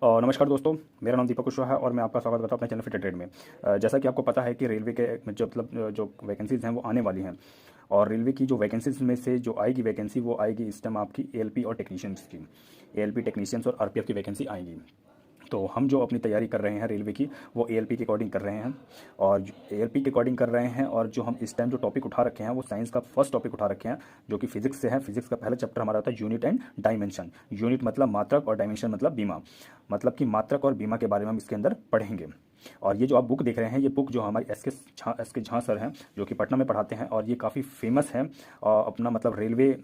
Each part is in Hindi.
और नमस्कार दोस्तों, मेरा नाम दीपक कुशवाहा है और मैं आपका स्वागत करता हूं अपने चैनल फिट ट्रेड में। जैसा कि आपको पता है कि रेलवे के जो जो वैकेंसीज़ हैं वो आने वाली हैं। और रेलवे की जो वैकेंसीज़ में से जो आएगी वैकेंसी वो आएगी इस टाइम आपकी एएलपी और टेक्नीशियंस की। एएलपी टेक्नीशियंस और आरपीएफ की वैकेंसी आएंगी। तो हम जो अपनी तैयारी कर रहे हैं रेलवे की वो एएलपी के अकॉर्डिंग कर रहे हैं। और एएलपी के अकॉर्डिंग कर रहे हैं। और जो हम इस टाइम जो टॉपिक उठा रखे हैं वो साइंस का फर्स्ट टॉपिक उठा रखे हैं, जो कि फिजिक्स से है। फिजिक्स का पहला चैप्टर हमारा होता है यूनिट एंड डायमेंशन। यूनिट मतलब मात्रक और डायमेंशन मतलब बीमा, मतलब कि मात्रक और बीमा के बारे में हम इसके अंदर पढ़ेंगे। और ये जो आप बुक देख रहे हैं ये बुक जो हमारी एस के झा सर हैं जो कि पटना में पढ़ाते हैं, और ये काफ़ी फेमस है और अपना मतलब रेलवे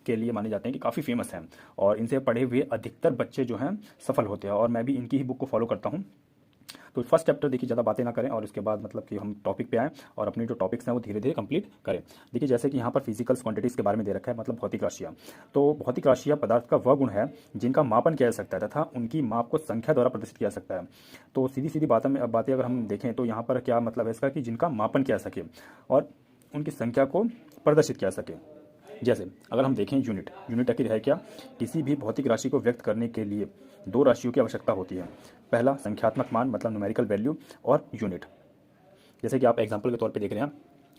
के लिए माने जाते हैं कि काफ़ी फेमस हैं। और इनसे पढ़े हुए अधिकतर बच्चे जो हैं सफल होते हैं, और मैं भी इनकी ही बुक को फॉलो करता हूँ। तो फर्स्ट चैप्टर देखिए, ज़्यादा बातें ना करें और उसके बाद मतलब कि हम टॉपिक पे आएँ और अपनी जो टॉपिक्स हैं वो धीरे धीरे कंप्लीट करें। देखिए जैसे कि यहाँ पर फिजिकल्स क्वांटिटीज़ के बारे में दे रखा है, मतलब भौतिक राशियाँ। तो भौतिक राशियाँ पदार्थ का वह गुण है जिनका मापन किया जा सकता है तथा उनकी माप को संख्या द्वारा प्रदर्शित किया जा सकता है। तो सीधी सीधी बातें अगर हम देखें तो यहाँ पर क्या मतलब है इसका, कि जिनका मापन किया जा सके और उनकी संख्या को प्रदर्शित किया जा सके। जैसे अगर हम देखें यूनिट आखिर है क्या? किसी भी भौतिक राशि को व्यक्त करने के लिए दो राशियों की आवश्यकता होती है। पहला संख्यात्मक मान मतलब न्यूमेरिकल वैल्यू, और यूनिट। जैसे कि आप एग्जांपल के तौर पे देख रहे हैं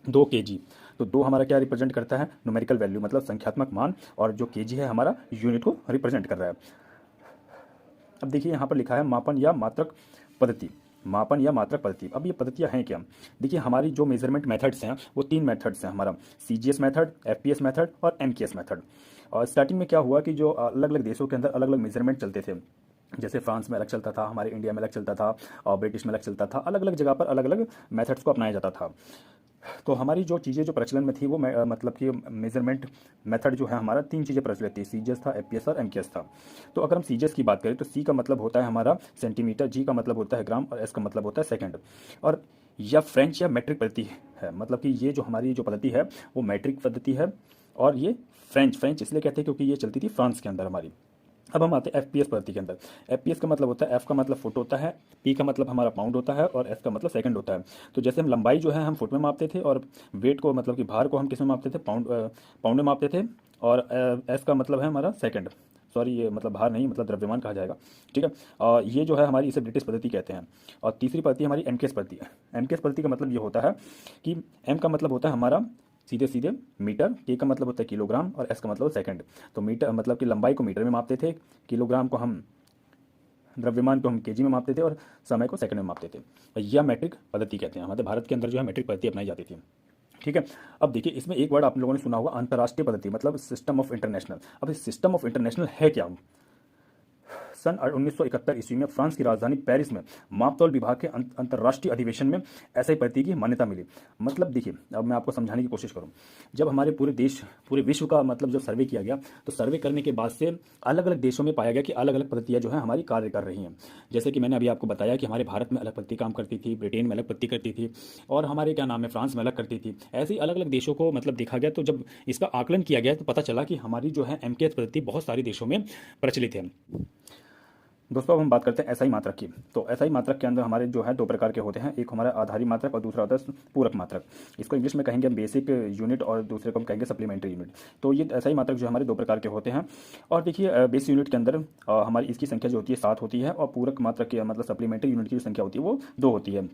2 kg, तो 2 हमारा क्या रिप्रेजेंट करता है? न्यूमेरिकल वैल्यू मतलब संख्यात्मक मान, और जो kg है हमारा यूनिट को रिप्रेजेंट कर रहा है। अब देखिए यहाँ पर लिखा है मापन या मात्रक पद्धति। मापन या मात्रक पद्धति। अब ये पद्धतियाँ हैं क्या? देखिए हमारी जो मेजरमेंट मेथड्स हैं वो 3 मेथड्स हैं हमारा, सीजीएस मेथड, एफपीएस मेथड और एमकेएस मेथड। और स्टार्टिंग में क्या हुआ कि जो अलग अलग देशों के अंदर अलग अलग मेजरमेंट चलते थे। जैसे फ्रांस में अलग चलता था, हमारे इंडिया में अलग चलता था, और ब्रिटिश में अलग चलता था। अलग अलग जगह पर अलग अलग मेथड्स को अपनाया जाता था। तो हमारी जो चीज़ें जो प्रचलन में थी वो मतलब कि मेजरमेंट मेथड जो है हमारा 3 चीज़ें प्रचलित थी, सीजीएस था, एफपीएस और एमकेएस था। तो अगर हम सीजीएस की बात करें तो सी का मतलब होता है हमारा सेंटीमीटर, जी का मतलब होता है ग्राम, और एस का मतलब होता है सेकंड। और यह फ्रेंच या मैट्रिक पद्धति है, मतलब कि ये जो हमारी जो पद्धति है वो मैट्रिक पद्धति है। और ये फ्रेंच इसलिए कहते हैं क्योंकि ये चलती थी फ्रांस के अंदर हमारी। अब हम आते हैं एफपीएस पद्धति के अंदर। एफपीएस का मतलब होता है, एफ का मतलब फुट होता है, पी का मतलब हमारा पाउंड होता है, और एस का मतलब सेकंड होता है। तो जैसे हम लंबाई जो है हम फुट में मापते थे, और वेट को मतलब कि भार को हम किस में मापते थे? पाउंड में मापते थे। और एस का मतलब है हमारा सेकंड, सॉरी ये मतलब भार नहीं, मतलब द्रव्यमान कहा जाएगा, ठीक है। और ये जो है हमारी, इसे ब्रिटिश पद्धति कहते हैं। और तीसरी पद्धति हमारी एमकेएस पद्धति है। एमकेएस पद्धति का मतलब ये होता है कि एम का मतलब होता है हमारा सीधे सीधे मीटर, के का मतलब होता है किलोग्राम, और एस का मतलब सेकंड। तो मीटर मतलब कि लंबाई को मीटर में मापते थे, किलोग्राम को हम, द्रव्यमान को हम केजी में मापते थे, और समय को सेकंड में मापते थे। यह मैट्रिक पद्धति कहते हैं। हमारे भारत के अंदर जो है मैट्रिक पद्धति अपनाई जाती थी, ठीक है। अब देखिए इसमें एक वर्ड आप लोगों ने सुना होगा, अंतर्राष्ट्रीय पद्धति, मतलब सिस्टम ऑफ इंटरनेशनल। अब इस सिस्टम ऑफ इंटरनेशनल है क्या? सन 1971 ईस्वी में फ्रांस की राजधानी पेरिस में मापतौल विभाग के अंतर्राष्ट्रीय अधिवेशन में ऐसी पद्धति की मान्यता मिली। मतलब देखिए, अब मैं आपको समझाने की कोशिश करूं। जब हमारे पूरे विश्व का मतलब जब सर्वे किया गया, तो सर्वे करने के बाद से अलग अलग देशों में पाया गया कि अलग अलग पद्धतियाँ जो है हमारी कार्य कर रही हैं। जैसे कि मैंने अभी आपको बताया कि हमारे भारत में अलग पद्धति काम करती थी, ब्रिटेन में अलग पद्धति करती थी, और हमारे क्या नाम है फ्रांस में अलग करती थी। ऐसे ही अलग अलग देशों को मतलब देखा गया। तो जब इसका आकलन किया गया तो पता चला कि हमारी जो है एमकेएस पद्धति बहुत सारे देशों में प्रचलित है। दोस्तों अब हम बात करते हैं एसआई मात्रक की। तो एसआई मात्रक के अंदर हमारे जो है 2 प्रकार के होते हैं, एक हमारा आधारी मात्रक और दूसरा होता है पूरक मात्रक। इसको इंग्लिश में कहेंगे बेसिक यूनिट, और दूसरे को हम कहेंगे सप्लीमेंट्री यूनिट। तो ये एसआई मात्रक जो हमारे 2 प्रकार के होते हैं। और देखिए बेसिक यूनिट के अंदर हमारी इसकी संख्या जो होती है 7 होती है, और पूरक मात्रक की मतलब सप्लीमेंट्री यूनिट की जो संख्या होती है वो 2 होती है।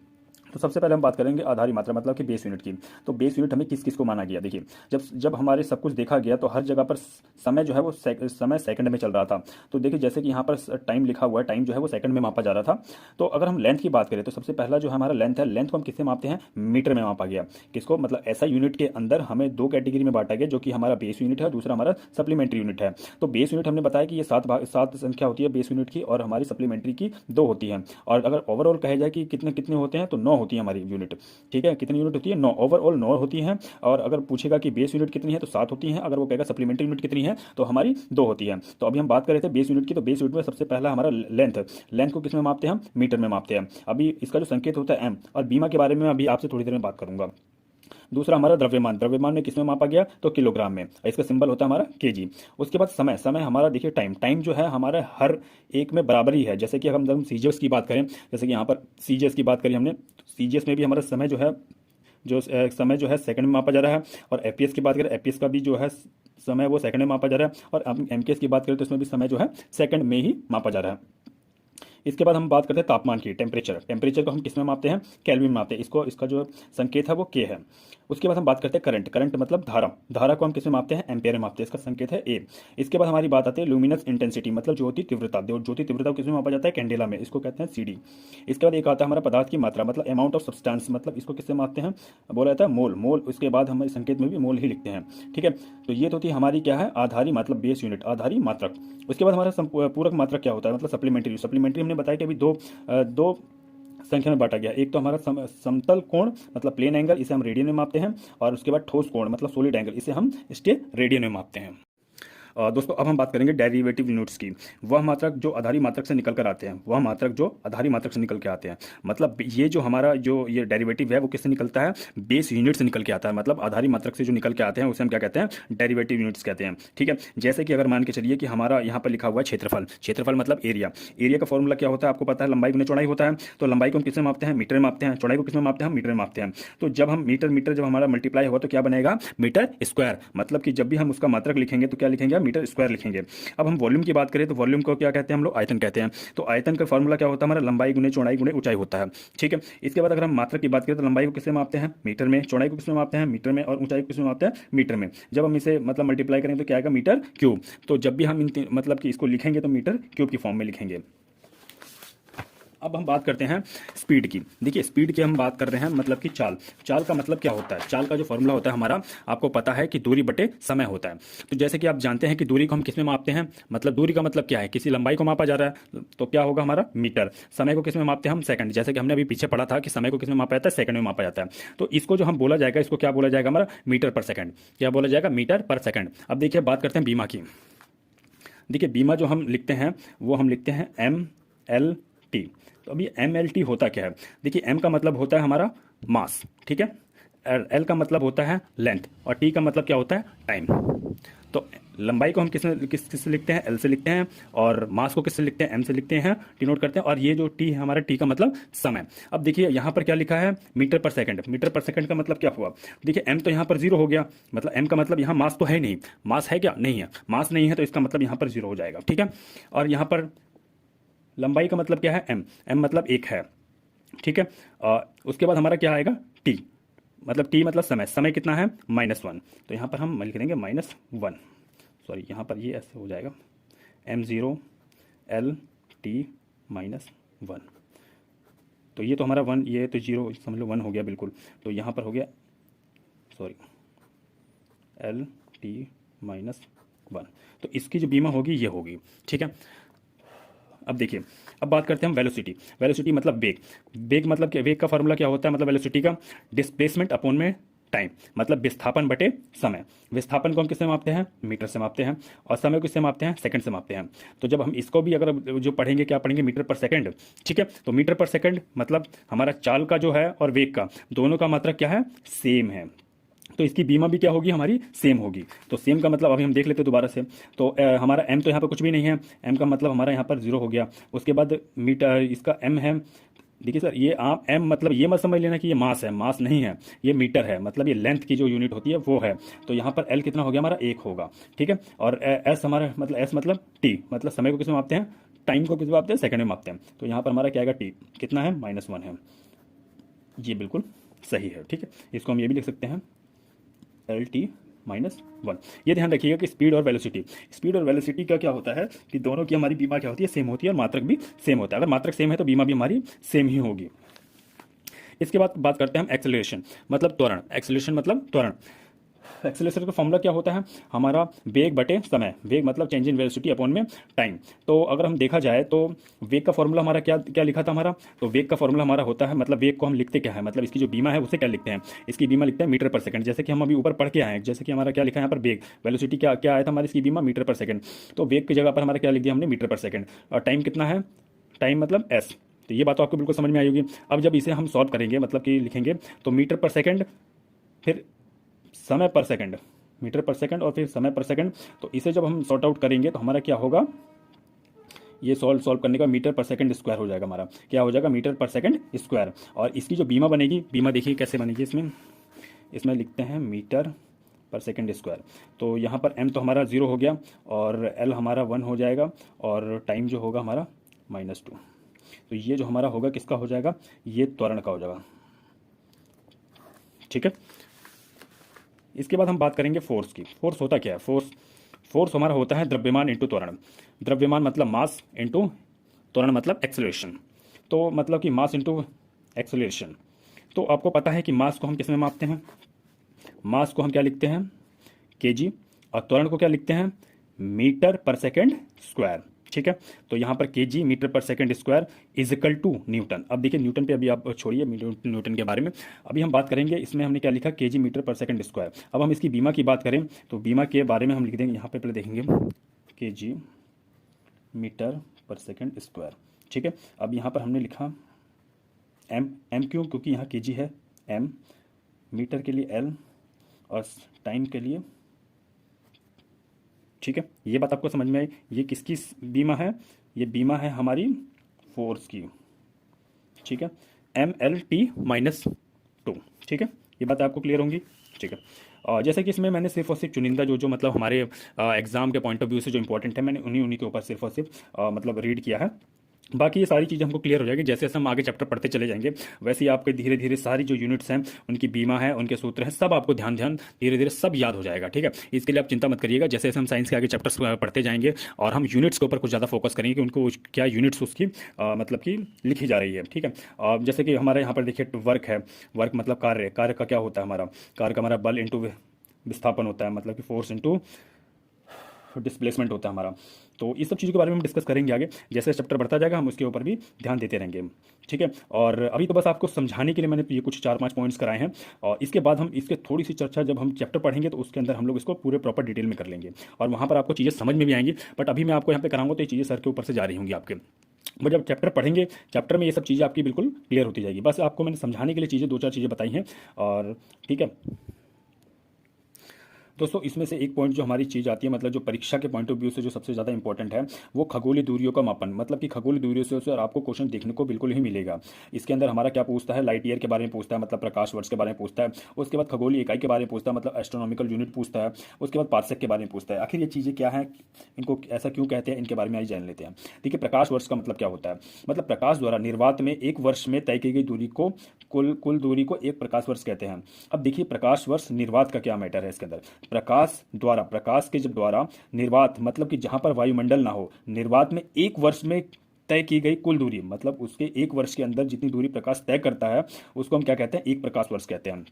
तो सबसे पहले हम बात करेंगे आधारी मात्रा मतलब कि बेस यूनिट की। तो बेस यूनिट हमें किस किस को माना गया? देखिए जब हमारे सब कुछ देखा गया तो हर जगह पर समय जो है वो समय सेकंड में चल रहा था। तो देखिए जैसे कि यहाँ पर टाइम लिखा हुआ है, टाइम जो है वो सेकंड में मापा जा रहा था। तो अगर हम लेंथ की बात करें तो सबसे पहला जो हमारा लेंथ है, लेंथ को हम किससे मापते हैं? मीटर में मापा गया। किसको? मतलब ऐसा यूनिट के अंदर हमें 2 कैटेगरी में बांटा गया, जो कि हमारा बेस यूनिट है और दूसरा हमारा सप्लीमेंट्री यूनिट है। तो बेस यूनिट हमने बताया कि ये 7 संख्या होती है बेस यूनिट की, और हमारी सप्लीमेंट्री की 2 होती है। और अगर ओवरऑल कहे जाए कि कितने कितने होते हैं तो 9 होती है हमारी यूनिट, ठीक है। कितनी यूनिट होती है? 9, ओवरऑल 9 होती हैं। और अगर पूछेगा कि बेस यूनिट कितनी है तो 7 होती हैं। अगर वो कहेगा सप्लीमेंट्री यूनिट कितनी है तो हमारी 2 होती है। तो अभी हम बात कर रहे थे बेस यूनिट की। तो बेस यूनिट में सबसे पहला हमारा लेंथ को किस में मापते हैं? हम मीटर में मापते हैं। अभी इसका जो संकेत होता है एम, और बीमा के बारे में अभी आपसे थोड़ी देर में बात करूंगा। दूसरा हमारा द्रव्यमान में किसमें मापा गया? तो किलोग्राम में। इसका सिंबल होता है हमारा केजी। उसके बाद समय हमारा देखिए टाइम जो है हमारे हर एक में बराबर ही है। जैसे कि हम सीजीएस की बात करें, जैसे कि यहाँ पर सीजीएस की बात करी हमने, सीजीएस में भी हमारा समय जो है सेकंड में मापा जा रहा है। और एफपीएस की बात करें, एफपीएस का भी जो है समय वो सेकंड में मापा जा रहा है। और एमकेएस की बात करें तो इसमें भी समय जो है सेकंड में ही मापा जा रहा है। इसके बाद हम बात करते हैं तापमान की, टेम्परेचर। टेम्परेचर को हम किस में मापते हैं? केल्विन में मापते हैं। इसको इसका जो संकेत है वो के है। उसके बाद हम बात करते हैं करंट। करंट मतलब धारा। धारा को हम किस में मापते हैं? एम्पेयर में मापते हैं। इसका संकेत है ए। इसके बाद हमारी बात आती है लुमिनस इंटेंसिटी, मतलब ज्योति तीव्रता। ज्योति तीव्रता को किस में मापा जाता है? कैंडेला में। इसको कहते हैं सीडी। इसके बाद एक आता है हमारा पदार्थ की मात्रा, मतलब अमाउंट ऑफ सब्सटेंस, मतलब इसको किससे मापते हैं? बोला जाता है मोल। मोल उसके बाद हमारे संकेत में भी मोल ही लिखते हैं। ठीक है, तो ये तो थी हमारी क्या है? आधारी मतलब बेस यूनिट, आधारी मात्रक। उसके बाद हमारा पूरक मात्रक क्या होता है? मतलब सप्लीमेंट्री। सप्लीमेंट्री हमने बताया कि अभी दो संख्या में बांटा गया। एक तो हमारा समतल कोण मतलब प्लेन एंगल, इसे हम रेडियन में मापते हैं, और उसके बाद ठोस कोण मतलब सॉलिड एंगल, इसे हम स्टेट रेडियन में मापते हैं। दोस्तों अब हम बात करेंगे डेरिवेटिव यूनिट्स की। वह मात्रक जो आधारी मात्रक से निकल कर आते हैं, वह मात्रक जो आधारी मात्रक से निकल के आते हैं। मतलब ये जो हमारा जो ये डेरिवेटिव है वो किससे निकलता है? बेस यूनिट से निकल के आता है। मतलब आधारी मात्रक से जो निकल के आते हैं उसे हम क्या कहते हैं? डेरिवेटिव यूनिट्स कहते हैं। ठीक है, जैसे कि अगर मान के चलिए कि हमारा यहाँ पर लिखा हुआ है क्षेत्रफल। क्षेत्रफल मतलब एरिया। एरिया का फॉर्मूला क्या होता है आपको पता है? लंबाई गुना चौड़ाई होता है। तो लंबाई को हम किसमें मापते हैं? मीटर में मापते हैं। चौड़ाई को किसमें मापते हैं? हम मीटर में मापते हैं। तो जब हम मीटर जब हमारा मल्टीप्लाई होगा तो क्या बनेगा? Metre square. मतलब कि जब भी हम उसका मात्रक लिखेंगे तो क्या लिखेंगे? मीटर स्क्वायर लिखेंगे। अब हम वॉल्यूम की बात करें तो वॉल्यूम को क्या कहते हैं हम लोग? आयतन कहते हैं। तो आयतन का फॉर्मूला क्या होता है हमारा? लंबाई गुने चौड़ाई गुने ऊंचाई होता है। ठीक है, इसके बाद अगर हम मात्रक की बात करें तो लंबाई को किससे मापते हैं? मीटर में। चौड़ाई को किसमें मापते हैं? मीटर में। और ऊंचाई को किसमें मापते हैं? मीटर में। जब हम इसे मतलब मल्टीप्लाई करेंगे तो क्या आएगा? Metre cube. तो जब भी हम मतलब कि इसको लिखेंगे तो मीटर क्यूब की फॉर्म में लिखेंगे। अब हम बात करते हैं स्पीड की। देखिए स्पीड की हम बात कर रहे हैं, मतलब कि चाल। चाल का मतलब क्या होता है? चाल का जो फॉर्मूला होता है हमारा, आपको पता है कि दूरी बटे समय होता है। तो जैसे कि आप जानते हैं कि दूरी को हम किस में मापते हैं? मतलब दूरी का मतलब क्या है? किसी लंबाई को मापा जा रहा है तो क्या होगा हमारा? मीटर। समय को किस में मापते हैं हम? सेकंड। जैसे कि हमने अभी पीछे पढ़ा था कि समय को किस में मापा जाता है? सेकंड में मापा जाता है। तो इसको जो हम बोला जाएगा, इसको क्या बोला जाएगा हमारा? Metre per second. क्या बोला जाएगा? Metre per second. अब देखिए बात करते हैं बीमा की। देखिए बीमा जो हम लिखते हैं वो हम लिखते हैं MLT। तो अभी MLT होता क्या है? देखिए M का मतलब होता है हमारा मास। ठीक है, L का मतलब होता है लेंथ, और T का मतलब क्या होता है? टाइम। तो लंबाई को हम किससे लिखते हैं? L से लिखते हैं, और मास को किससे लिखते हैं? M से लिखते हैं, टी नोट करते हैं। और ये जो T है हमारा, T का मतलब समय। अब देखिए यहाँ पर क्या लिखा है? Metre per second. Metre per second का मतलब क्या हुआ? देखिए M तो यहाँ पर 0 हो गया, मतलब M का मतलब यहाँ मास तो है नहीं। मास है क्या? नहीं है। मास नहीं है तो इसका मतलब यहाँ पर 0 हो जाएगा। ठीक है, और यहाँ पर लंबाई का मतलब क्या है? M मतलब 1 है। ठीक है, उसके बाद हमारा क्या आएगा? T। मतलब T मतलब समय। समय कितना है? -1। तो यहाँ पर हम लिख देंगे -1। सॉरी, यहाँ पर ये ऐसे हो जाएगा M0 L T -1। तो ये तो हमारा 1, ये तो 0 समझ लो 1 हो गया बिल्कुल। तो यहाँ पर हो गया सॉरी L T -1। तो इसकी जो बीमा होगी ये होगी। ठीक है, अब देखिए अब बात करते हैं हम वेलोसिटी। वेलोसिटी मतलब वेग। वेग मतलब क्या? वेग का फॉर्मूला क्या होता है? मतलब वेलोसिटी का डिस्प्लेसमेंट अपॉन में टाइम, मतलब विस्थापन बटे समय। विस्थापन को हम किससे मापते हैं? मीटर से मापते हैं। और समय को किससे मापते हैं? सेकंड से मापते हैं। तो जब हम इसको भी अगर जो पढ़ेंगे, क्या पढ़ेंगे? Metre per second. ठीक है, तो मीटर पर सेकंड मतलब हमारा चाल का जो है और वेग का, दोनों का मात्रक क्या है? सेम है। तो इसकी बीमा भी क्या होगी हमारी? सेम होगी। तो सेम का मतलब अभी हम देख लेते हैं दोबारा से। तो हमारा M तो यहाँ पर कुछ भी नहीं है। M का मतलब हमारा यहाँ पर 0 हो गया। उसके बाद मीटर, इसका M है। देखिए सर, ये आप M मतलब ये मत समझ लेना कि ये मास है। मास नहीं है, ये मीटर है। मतलब ये लेंथ की जो यूनिट होती है वो है। तो यहाँ पर L कितना हो गया हमारा? 1 होगा। ठीक है, और S हमारा मतलब S मतलब T, मतलब समय को किस में मापते हैं? टाइम को किस में मापते हैं? सेकंड में मापते हैं। तो यहाँ पर हमारा क्या आएगा? T कितना है? -1 है। ये बिल्कुल सही है। ठीक है, इसको हम ये भी लिख सकते हैं LT -1। ये ध्यान रखिएगा कि स्पीड और वेलोसिटी का क्या होता है कि दोनों की हमारी बीमा क्या होती है? सेम होती है, और मात्रक भी सेम होता है। अगर मात्रक सेम है तो बीमा भी हमारी सेम ही होगी। इसके बाद बात करते हैं हम एक्सेलरेशन मतलब त्वरण। एक्सेलरेशन मतलब त्वरण। एक्सेलरेशन का फॉर्मूला क्या होता है हमारा? वेग बटे समय। वेग मतलब चेंज इन वेलोसिटी अपॉन में टाइम। तो अगर हम देखा जाए तो वेग का फॉर्मूला हमारा क्या क्या लिखा था हमारा? तो वेग का फॉर्मूला हमारा होता है, मतलब वेग को हम लिखते क्या है? मतलब इसकी जो बीमा है उसे क्या लिखते हैं? इसकी बीमा लिखते हैं मीटर पर सेकंड। जैसे कि हम अभी ऊपर पढ़ के आए हैं, जैसे कि हमारा क्या लिखा है यहाँ पर? वेग। वेलोसिटी क्या क्या आया था हमारी? इसकी बीमा मीटर पर सेकंड। तो वेग की जगह पर हमारा क्या लिख दिया हमने? Metre per second. और टाइम कितना है? टाइम मतलब S। तो ये बात तो आपको बिल्कुल समझ में आई होगी। अब जब इसे हम सॉल्व करेंगे, मतलब कि लिखेंगे, तो मीटर पर सेकंड, फिर समय पर सेकंड, मीटर पर सेकंड और फिर समय पर सेकंड। तो इसे जब हम सॉर्ट आउट करेंगे तो हमारा क्या होगा? ये सॉल्व करने का मीटर पर सेकंड स्क्वायर हो जाएगा हमारा। क्या हो जाएगा? Metre per second square. और इसकी जो बीमा बनेगी, बीमा देखिए कैसे बनेगी। इसमें लिखते हैं मीटर पर सेकंड स्क्वायर। तो यहाँ पर M तो हमारा 0 हो गया, और L हमारा 1 हो जाएगा, और टाइम जो होगा हमारा -2। तो ये जो हमारा होगा किसका हो जाएगा, ये त्वरण का हो जाएगा। ठीक है, इसके बाद हम बात करेंगे फोर्स की। फोर्स होता क्या है, फोर्स हमारा होता है द्रव्यमान इंटू त्वरण। द्रव्यमान मतलब मास इंटू त्वरण मतलब एक्सेलरेशन। तो मतलब कि मास इंटू एक्सेलरेशन। तो आपको पता है कि मास को हम किस में मापते हैं, मास को हम क्या लिखते हैं, केजी, और त्वरण को क्या लिखते हैं, मीटर पर सेकंड स्क्वायर। ठीक है, तो यहाँ पर kg metre per second square is equal to newton. अब देखिए न्यूटन पे अभी आप छोड़िए न्यूटन के बारे में, अभी हम बात करेंगे इसमें हमने क्या लिखा, KG metre per second square. अब हम इसकी बीमा की बात करें तो बीमा के बारे में हम लिख देंगे, यहाँ पे पहले देखेंगे KG metre per second square. ठीक है, अब यहाँ पर हमने लिखा एम क्यों, क्योंकि यहाँ केजी है, एम, मीटर के लिए एल, और टाइम के लिए। ठीक है, ये बात आपको समझ में आई। ये किसकी बीमा है, ये बीमा है हमारी फोर्स की। ठीक है, MLT-2। ठीक है, ये बात आपको क्लियर होंगी। ठीक है, और जैसे कि इसमें मैंने सिर्फ और सिर्फ चुनिंदा जो मतलब हमारे एग्जाम के पॉइंट ऑफ व्यू से जो इंपॉर्टेंट है, मैंने उन्हीं के ऊपर सिर्फ और सिर्फ मतलब रीड किया है। बाकी ये सारी चीज़ें हमको क्लियर हो जाएगी जैसे जैसे हम आगे चैप्टर पढ़ते चले जाएंगे, वैसे ही आपके धीरे धीरे सारी जो यूनिट्स हैं, उनकी बीमा है, उनके सूत्र हैं, सब आपको ध्यान धीरे धीरे सब याद हो जाएगा। ठीक है, इसके लिए आप चिंता मत करिएगा। जैसे जैसे हम साइंस के आगे चैप्टर्स पढ़ते जाएंगे और हम यूनिट्स के ऊपर कुछ ज़्यादा फोकस करेंगे कि उनको क्या यूनिट्स उसकी मतलब कि लिखी जा रही है। ठीक है, जैसे कि हमारे यहाँ पर देखिए वर्क है, वर्क मतलब कार्य, कार्य का क्या होता है हमारा, कार्य का हमारा बल इंटू विस्थापन होता है, मतलब कि फोर्स इंटू डिस्प्लेसमेंट होता है हमारा। तो इस सब चीज़ों के बारे में हम डिस्कस करेंगे आगे, जैसे चैप्टर बढ़ता जाएगा हम उसके ऊपर भी ध्यान देते रहेंगे। ठीक है, और अभी तो बस आपको समझाने के लिए मैंने ये कुछ 4-5 पॉइंट्स कराए हैं, और इसके बाद हम इसके थोड़ी सी चर्चा जब हम चैप्टर पढ़ेंगे तो उसके अंदर हम लोग इसको पूरे प्रॉपर डिटेल में कर लेंगे, और वहाँ पर आपको चीज़ें समझ में भी आएंगी। बट अभी मैं आपको यहाँ पे कराऊंगा तो ये चीज़ें सर के ऊपर से जा रही होंगी आपके, बट जब चैप्टर पढ़ेंगे, चैप्टर में ये सब चीज़ें आपकी बिल्कुल क्लियर होती जाएगी। बस आपको मैंने समझाने के लिए चीज़ें 2-4 चीज़ें बताई हैं। और ठीक है दोस्तों, इसमें से एक पॉइंट जो हमारी चीज़ आती है, मतलब जो परीक्षा के पॉइंट ऑफ व्यू से जो सबसे ज़्यादा इंपॉर्टेंट है, वो खगोलीय दूरियों का मापन। मतलब कि खगोलीय दूरियों से आपको क्वेश्चन देखने को बिल्कुल ही मिलेगा। इसके अंदर हमारा क्या पूछता है, लाइट ईयर के बारे में पूछता है, मतलब प्रकाश वर्ष के बारे में पूछता है। उसके बाद खगोलीय इकाई के बारे में पूछता है, मतलब एस्ट्रोनॉमिकल यूनिट पूछता है। उसके बाद पार्सेक के बारे में पूछता है। आखिर ये चीज़ें क्या है, इनको ऐसा क्यों कहते हैं, इनके बारे में आज जान लेते हैं। देखिए, प्रकाश वर्ष का मतलब क्या होता है, मतलब प्रकाश द्वारा निर्वात में एक वर्ष में तय की गई दूरी को कुल दूरी को एक प्रकाश वर्ष कहते हैं। अब देखिए, प्रकाश वर्ष निर्वात का क्या मैटर है इसके अंदर, प्रकाश के जब द्वारा निर्वात मतलब कि जहां पर वायुमंडल ना हो, निर्वात में एक वर्ष में तय की गई कुल दूरी, मतलब उसके एक वर्ष के अंदर जितनी दूरी प्रकाश तय करता है उसको हम क्या कहते हैं, एक प्रकाश वर्ष कहते हैं।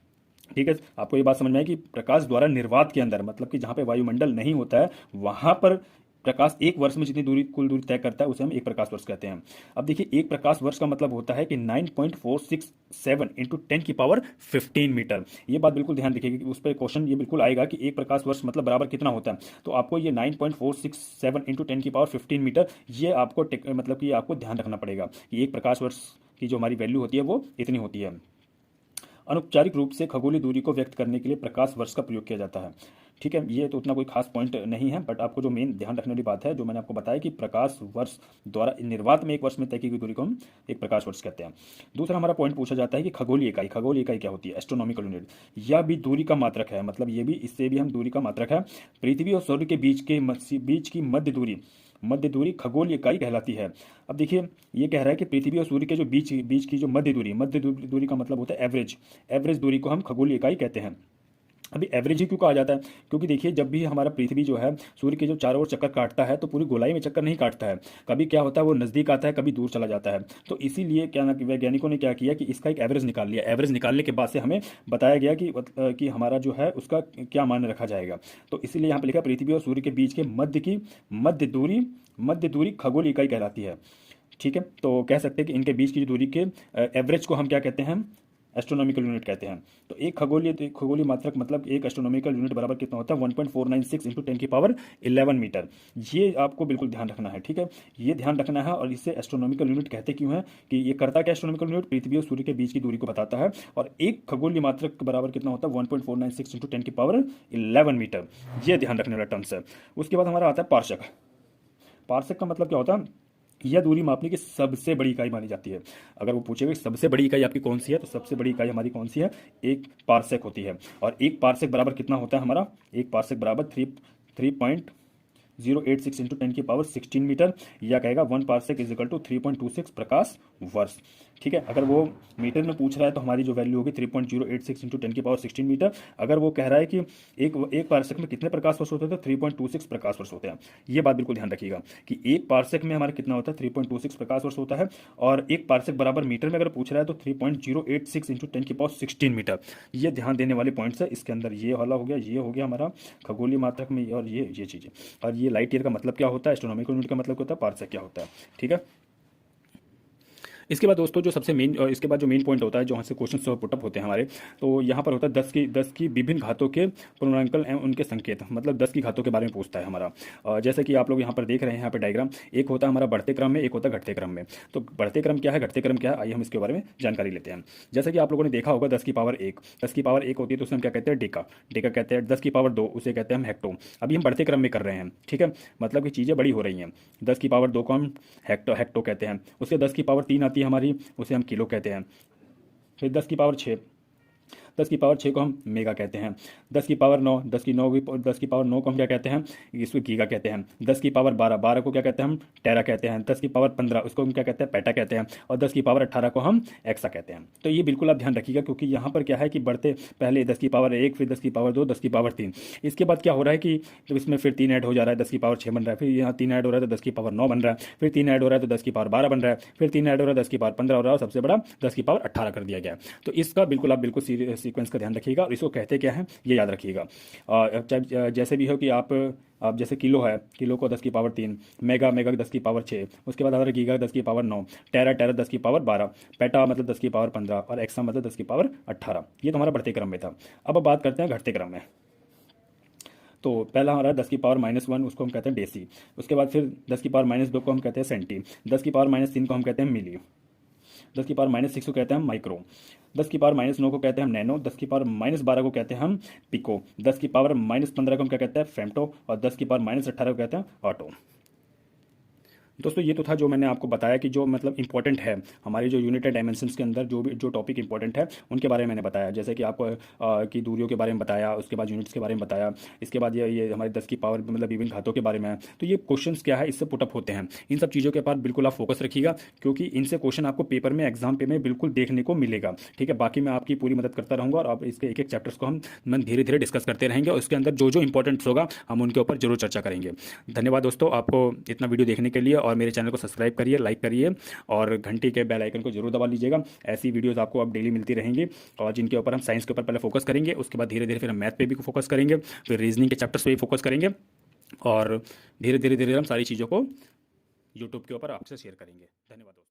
ठीक है, आपको ये बात समझ में आई कि प्रकाश द्वारा निर्वात के अंदर मतलब कि जहां पे वायुमंडल नहीं होता है वहां पर प्रकाश एक वर्ष में जितनी दूरी कुल दूरी तय करता है उसे हम एक प्रकाश वर्ष कहते हैं। अब देखिए, एक प्रकाश वर्ष का मतलब होता है कि 9.467 इंटू 10⁻15 मीटर। ये बात बिल्कुल ध्यान रखिएगा कि उस पर क्वेश्चन ये बिल्कुल आएगा कि एक प्रकाश वर्ष मतलब बराबर कितना होता है। तो आपको ये 9.467 इंटू 10⁻15 मीटर, ये आपको मतलब कि आपको ध्यान रखना पड़ेगा कि एक प्रकाश वर्ष की जो हमारी वैल्यू होती है वो इतनी होती है। अनौपचारिक रूप से खगोलीय दूरी को व्यक्त करने के लिए प्रकाश वर्ष का प्रयोग किया जाता है। ठीक है, ये तो उतना कोई खास पॉइंट नहीं है, बट आपको जो मेन ध्यान रखने वाली बात है जो मैंने आपको बताया कि प्रकाश वर्ष द्वारा निर्वात में एक वर्ष में तय की गई दूरी को हम एक प्रकाश वर्ष कहते हैं। दूसरा हमारा पॉइंट पूछा जाता है कि खगोलीय इकाई क्या होती है, एस्ट्रोनॉमिकल यूनिट। यह भी दूरी का मात्रक है, मतलब ये भी, इससे भी हम दूरी का मात्रक है। पृथ्वी और सूर्य के बीच की मध्य दूरी खगोलीय इकाई कहलाती है। अब देखिए, ये कह रहा है कि पृथ्वी और सूर्य के जो बीच की जो मध्य दूरी का मतलब होता है एवरेज दूरी को हम खगोलीय इकाई कहते हैं। अभी एवरेज ही क्यों कहा जाता है, क्योंकि देखिए जब भी हमारा पृथ्वी जो है सूर्य के जो चारों ओर चक्कर काटता है तो पूरी गोलाई में चक्कर नहीं काटता है, कभी क्या होता है वो नज़दीक आता है, कभी दूर चला जाता है। तो इसीलिए क्या ना वैज्ञानिकों ने क्या किया कि इसका एक एवरेज निकाल लिया। एवरेज निकालने के बाद से हमें बताया गया कि हमारा जो है उसका क्या मान रखा जाएगा। तो इसीलिए यहाँ पर लिखा पृथ्वी और सूर्य के बीच के मध्य दूरी खगोलीय इकाई कहलाती है। ठीक है, तो कह सकते हैं कि इनके बीच की दूरी के एवरेज को हम क्या कहते हैं, एस्ट्रोनॉमिकल यूनिट कहते हैं। तो एक खगोलीय मात्रक मतलब एक एस्ट्रोनॉमिकल यूनिट बराबर कितना होता है, 1.496 इंटू 10⁻11 मीटर। ये आपको बिल्कुल ध्यान रखना है। ठीक है, ये ध्यान रखना है। और इसे एस्ट्रोनॉमिकल यूनिट कहते क्यों है कि ये करता क्या, एस्ट्रोनॉमिकल यूनिट पृथ्वी और सूर्य के बीच की दूरी को बताता है। और एक खगोलीय मात्रक बराबर कितना होता है, 1.496 इंटू 10⁻11 मीटर। ये ध्यान रखने वाला टर्म्स है। उसके बाद हमारा आता है पार्सेक। पार्सेक का मतलब क्या होता है, यह दूरी मापने की सबसे बड़ी इकाई मानी जाती है। अगर वो पूछेगा सबसे बड़ी इकाई आपकी कौन सी है, तो सबसे बड़ी इकाई हमारी कौन सी है, एक पार्सेक होती है। और एक पार्सेक बराबर कितना होता है हमारा, एक पार्सेक बराबर 3 3.086 इंटू 10⁻16 मीटर, या कहेगा 1 पार्सेक इज इक्वल टू 3.26 प्रकाश वर्ष। ठीक है, अगर वो मीटर में पूछ रहा है तो हमारी जो वैल्यू होगी 3.086 इंटू 10⁻16 मीटर। अगर वो कह रहा है कि एक पार्सेक में कितने प्रकाश वर्ष होते हैं तो 3.26 प्रकाश वर्ष होते हैं। ये बात बिल्कुल ध्यान रखिएगा कि एक पार्सेक में हमारा कितना होता है, 3.26 प्रकाश वर्ष होता है, और एक पार्सेक बराबर मीटर में अगर पूछ रहा है तो 3.086 इंटू 10⁻16 मीटर। ये ध्यान देने वाले पॉइंट्स है। इसके अंदर ये वाला हो गया, ये हो गया हमारा खगोलीय मात्रक में, और ये चीज़ें। और ये लाइट ईयर का मतलब क्या होता है, एस्ट्रोनॉमिकल यूनिट का मतलब क्या होता है, पार्सेक क्या होता है। ठीक है, इसके बाद दोस्तों जो सबसे मेन, इसके बाद जो मेन पॉइंट होता है, जो यहाँ से क्वेश्चन पुटअप होते हैं हमारे, तो यहाँ पर होता है 10 की विभिन्न घातों के पूर्णांकल एवं उनके संकेत, मतलब 10 की घातों के बारे में पूछता है हमारा। जैसे कि आप लोग यहाँ पर देख रहे हैं, यहाँ पर डायग्राम, एक होता है हमारा बढ़ते क्रम में, एक होता है घटते क्रम में। तो बढ़ते क्रम क्या है, घटते क्रम क्या है, आइए हम इसके बारे में जानकारी लेते हैं। जैसे कि आप लोगों ने देखा होगा 10 की पावर 1, 10 की पावर 1 होती है तो उसे हम क्या कहते हैं, डेका, डेका कहते हैं। 10 की पावर 2 उसे कहते हैं हम हेक्टो। अभी हम बढ़ते क्रम में कर रहे हैं, ठीक है, मतलब कि चीज़ें बड़ी हो रही हैं। 10 की पावर 2 को हम हेक्टो कहते हैं। उसके 10 की पावर 3 आती है हमारी, उसे हम किलो कहते हैं। फिर 10 की पावर 6, 10 की पावर 6 को हम मेगा कहते हैं। 10 की पावर 9, 10 की पावर 9 को हम क्या कहते हैं, इसको गीगा कहते हैं। 10 की पावर 12, 12 को क्या कहते हैं हम, टेरा कहते हैं। 10 की पावर 15 उसको हम क्या कहते हैं, पेटा कहते हैं। और 10 की पावर 18 को हम एक्सा कहते हैं। तो ये बिल्कुल आप ध्यान रखिएगा, क्योंकि यहाँ पर क्या है कि बढ़ते पहले 10 की पावर 1, फिर 10 की पावर 2, 10 की पावर 3, इसके बाद क्या हो रहा है कि तो इसमें फिर 3 ऐड हो जा रहा है, 10 की पावर 6 बन रहा है, फिर यहाँ 3 ऐड हो रहा है तो 10 की पावर 9 बन रहा है, फिर 3 ऐड हो रहा है तो 10 की पावर 12 बन रहा है, फिर 3 ऐड हो रहा है 10 की पावर 15 हो रहा है, और सबसे बड़ा 10 की पावर 18 कर दिया गया है। तो इसका बिल्कुल आप बिल्कुल सीक्वेंस का ध्यान रखिएगा, और इसको कहते क्या है ये याद रखिएगा। जैसे भी हो कि आप जैसे किलो है, किलो को 10 की पावर 3, मेगा 10 की पावर 6, उसके बाद हमारा गीगा 10 की पावर 9, टेरा 10 की पावर 12, पेटा मतलब 10 की पावर 15, और एक्सा मतलब 10 की पावर 18। ये तो हमारा बढ़ते क्रम में था। अब बात करते हैं घटते क्रम में। तो पहला हमारा 10 की पावर -1, उसको हम कहते हैं डेसी। उसके बाद फिर 10 की पावर -2 को हम कहते हैं सेंटी। 10 की पावर -3 को हम कहते हैं मिली। 10 की पावर -6 को कहते हैं हम माइक्रो। 10 की पावर -9 को कहते हैं हम नैनो। 10 की पावर -12 को कहते हैं हम पिको। 10 की पावर -15 को हम क्या कहते हैं, फेम्टो। और 10 की पावर -18 को कहते हैं ऑटो। दोस्तों ये तो था जो मैंने आपको बताया कि जो मतलब इंपॉर्टेंट है हमारी जो यूनिट डायमेंशंस के अंदर जो टॉपिक इंपॉर्टेंट है उनके बारे में मैंने बताया। जैसे कि आपको की दूरियों के बारे में बताया, उसके बाद यूनिट्स के बारे में बताया, इसके बाद ये हमारे 10 की पावर मतलब विभिन्न घातों के बारे में है। तो ये क्वेश्चंस क्या है, इससे पुटअप होते हैं। इन सब चीज़ों के ऊपर बिल्कुल आप फोकस रखिएगा, क्योंकि इनसे क्वेश्चन आपको पेपर में, एग्जाम पे में बिल्कुल देखने को मिलेगा। ठीक है, बाकी मैं आपकी पूरी मदद करता रहूँगा, और आप इसके एक एक चैप्टर्स को हम धीरे धीरे डिस्कस करते रहेंगे, और उसके अंदर जो जो इंपॉर्टेंट्स होगा हम उनके ऊपर जरूर चर्चा करेंगे। धन्यवाद दोस्तों आपको इतना वीडियो देखने के लिए, और मेरे चैनल को सब्सक्राइब करिए, लाइक करिए, और घंटी के बेल आइकन को जरूर दबा लीजिएगा। ऐसी वीडियोस आपको अब डेली मिलती रहेंगी, और जिनके ऊपर हम साइंस के ऊपर पहले फोकस करेंगे, उसके बाद धीरे धीरे फिर हम मैथ पे भी फोकस करेंगे, फिर रीजनिंग के चैप्टर्स पे भी फोकस करेंगे, और धीरे धीरे हम सारी चीज़ों को यूट्यूब के ऊपर आपसे शेयर करेंगे। धन्यवाद दोस्तों।